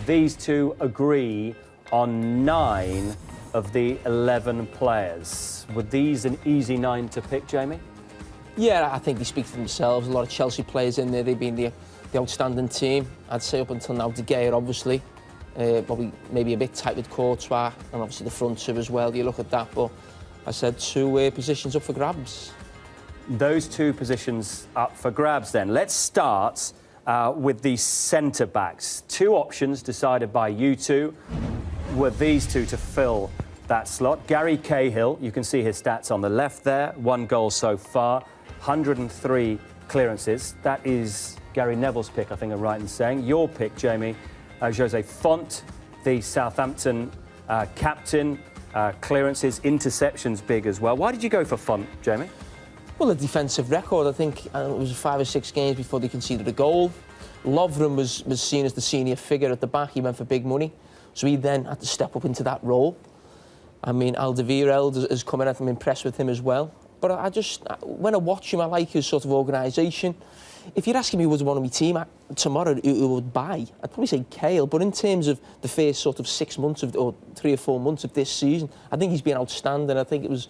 These two agree on 9 of the 11 players. Were these an easy 9 to pick, Jamie? Yeah, I think they speak for themselves. A lot of Chelsea players in there. They've been the outstanding team. I'd say up until now, De Gea, obviously. Probably maybe a bit tight with Courtois, and obviously the front two as well. You look at that, but I said 2 positions up for grabs. Those 2 positions up for grabs then. Let's start with the centre-backs. 2 options decided by you two were these 2 to fill that slot. Gary Cahill, you can see his stats on the left there. 1 goal so far, 103 clearances. That is Gary Neville's pick, I think I'm right in saying. Your pick, Jamie, Jose Font, the Southampton captain. Clearances, interceptions big as well. Why did you go for Font, Jamie? Well, a defensive record. I think it was 5 or 6 games before they conceded a goal. Lovren was seen as the senior figure at the back. He went for big money. So he then had to step up into that role. I mean, Alderweireld has come in. I'm impressed with him as well. But when I watch him, I like his sort of organisation. If you're asking me who would want on my team tomorrow, who would buy, I'd probably say Cahill. But in terms of the first sort of 6 months or 3 or 4 months of this season, I think he's been outstanding. I think it was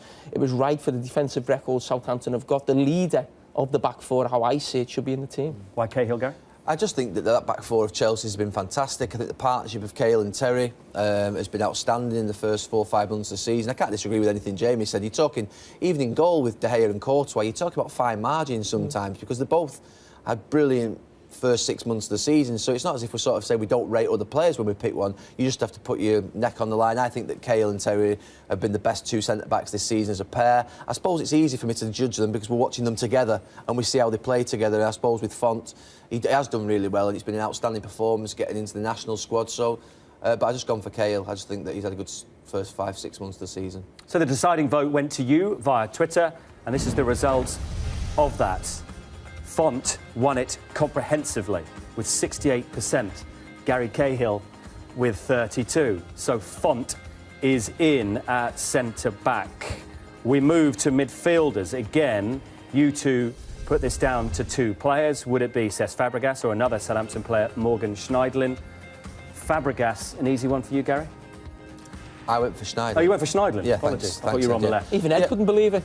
right for the defensive record Southampton have got. The leader of the back four, how I see it, should be in the team. Why Cahill, Gary? I just think that back four of Chelsea has been fantastic. I think the partnership of Cahill and Terry has been outstanding in the first 4 or 5 months of the season. I can't disagree with anything Jamie said. You're talking, even in goal with De Gea and Courtois, you're talking about fine margins sometimes because they both had brilliant first 6 months of the season. So it's not as if we sort of say we don't rate other players when we pick one. You just have to put your neck on the line. I think that Cahill and Terry have been the best 2 centre-backs this season as a pair. I suppose it's easy for me to judge them because we're watching them together and we see how they play together. And I suppose with Font, he has done really well and it's been an outstanding performance getting into the national squad. So, but I've just gone for Cahill. I just think that he's had a good first 5 or 6 months of the season. So the deciding vote went to you via Twitter, and this is the result of that. Font won it comprehensively with 68%. Gary Cahill with 32%. So Font is in at centre-back. We move to midfielders. Again, you two put this down to 2 players. Would it be Cesc Fabregas or another Southampton player, Morgan Schneidlin? Fabregas, an easy one for you, Gary? I went for Schneidlin. Oh, you went for Schneidlin? Yeah, apologies. thanks, I thought you were on the left. Even Ed couldn't believe it.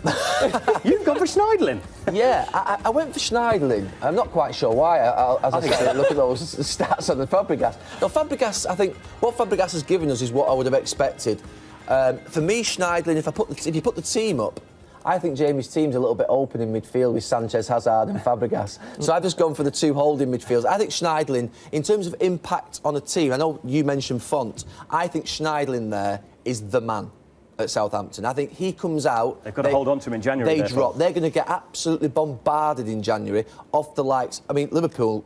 You've gone for Schneidlin? Yeah, I went for Schneidlin. I'm not quite sure why. As I said, look at those stats on the Fabregas. No, Fabregas, I think what Fabregas has given us is what I would have expected. For me, Schneidlin, if you put the team up, I think Jamie's team's a little bit open in midfield with Sanchez, Hazard and Fabregas. So I've just gone for the 2 holding midfielders. I think Schneidlin, in terms of impact on a team, I know you mentioned Font, I think Schneidlin there is the man at Southampton. I think he comes out... They've got to hold on to him in January. They drop. They're going to get absolutely bombarded in January off the likes... I mean, Liverpool,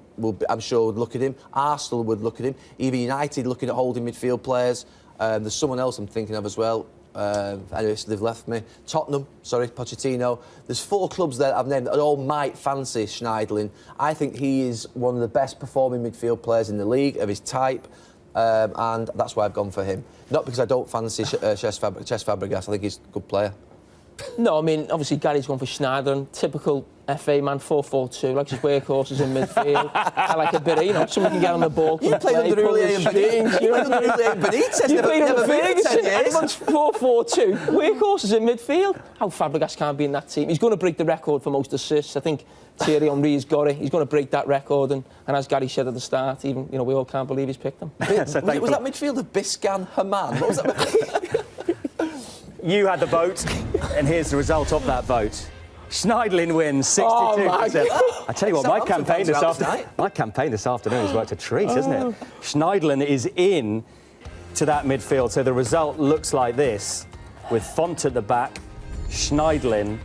I'm sure, would look at him. Arsenal would look at him. Even United looking at holding midfield players. There's someone else I'm thinking of as well. Anyway, so they've left me. Tottenham, sorry, Pochettino. There's 4 clubs there I've named that all might fancy Schneidlin. I think he is one of the best performing midfield players in the league of his type, and that's why I've gone for him. Not because I don't fancy Cesc Fabregas. I think he's a good player. No, I mean, obviously Gary's gone for Schneidlin. Typical FA man, 4-4-2, likes his workhorses in midfield. I like a bit of, someone can get on the ball. You played under Uli and Benitez. You played under Uli and Benitez. You played under Ferguson. Everyone's Everyone's 4-4-2. Workhorses in midfield. How Fabregas can't be in that team. He's going to break the record for most assists. I think Thierry Henry's got it. He's going to break that record. And as Gary said at the start, even, we all can't believe he's picked him. Was that midfielder Biscan Haman? What was that? You had the vote, and here's the result of that vote. Schneidlin wins 62%. I tell you what, my campaign this afternoon has worked a treat, hasn't it? Schneidlin is in to that midfield, so the result looks like this, with Font at the back, Schneidlin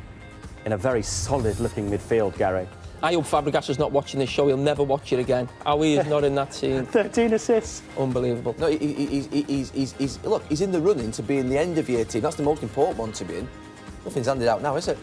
in a very solid-looking midfield, Gary. I hope Fabregas is not watching this show. He'll never watch it again. How he is not in that team. 13 assists. Unbelievable. No, look, he's in the running to be in the end-of-year team. That's the most important one to be in. Nothing's handed out now, is it?